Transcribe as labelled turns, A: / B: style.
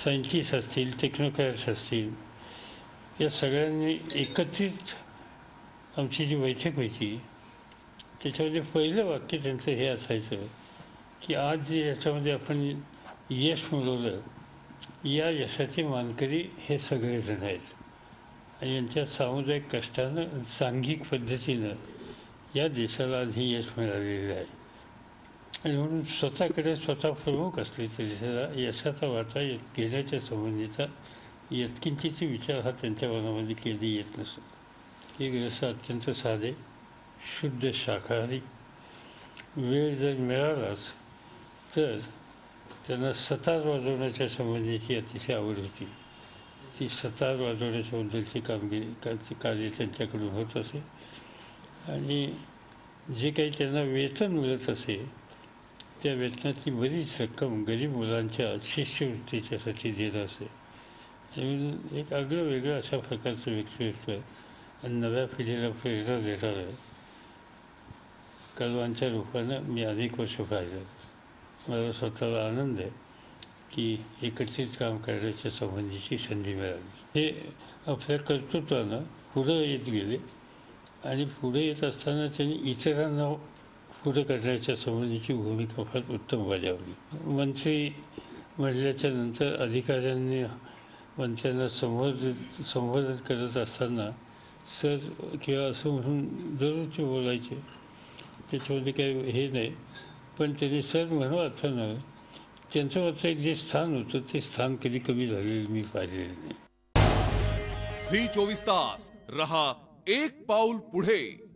A: Scientist असतील, technocrats असतील, या सगळ्यांनी एकत्रित आमची जी बैठक व्हायची त्याच्यामध्ये पहिलं वाक्य त्यांचं हे असायचं की आज जे याच्यामध्ये आपण यश मिळवलं, या यशाचे मानकरी हे सगळेजण आहेत आणि यांच्या सामुदायिक कष्टानं सांघिक पद्धतीनं या देशाला आज हे यश मिळालेलं आहे. आणि म्हणून स्वतः प्रमुख असले तरी त्याला यशाचा वाटा घेण्याच्या संबंधीचा यत्किंचित विचार हा त्यांच्या मनामध्ये कधी येत नसतो. हे ग्रस्त अत्यंत साधे, शुद्ध शाकाहारी. वेळ जर मिळालाच तर त्यांना सतार वाजवण्याच्या संबंधीची अतिशय आवड होती. ती सतार वाजवण्याच्याबद्दलची कामगिरी कार्य त्यांच्याकडून होत असे आणि जे काही त्यांना वेतन मिळत असे त्या वेतनाची बरीच रक्कम गरीब मुलांच्या शिष्यवृत्तीच्यासाठी देत असे. आणि एक आगळं वेगळं अशा प्रकारचं व्यक्तित्व आणि नव्या पिढीला प्रेरणा देणारं कलवांच्या रूपानं मी अनेक वर्ष पाहिलं. मला स्वतःला आनंद आहे की एकत्रित काम करण्याच्या संबंधीची संधी मिळाली. हे आपल्या कर्तृत्वानं पुढं येत गेले आणि पुढे येत असताना त्यांनी इतरांना पुढं करण्याच्या संबंधीची भूमिका फार उत्तम बजावली. मंत्री म्हटल्याच्या नंतर अधिकाऱ्यांनी मंत्र्यांना संबोधन करत असताना सर किंवा असं म्हणून दररोजचे बोलायचे. त्याच्यामध्ये काही हे नाही, पण त्यांनी सर म्हणू अर्थ नव्हे. त्यांचं मात्र एक जे स्थान होतं ते स्थान कधी कमी झालेलं मी पाहिलेलं नाही.
B: झी 24 तास रहा एक पाऊल पुढे.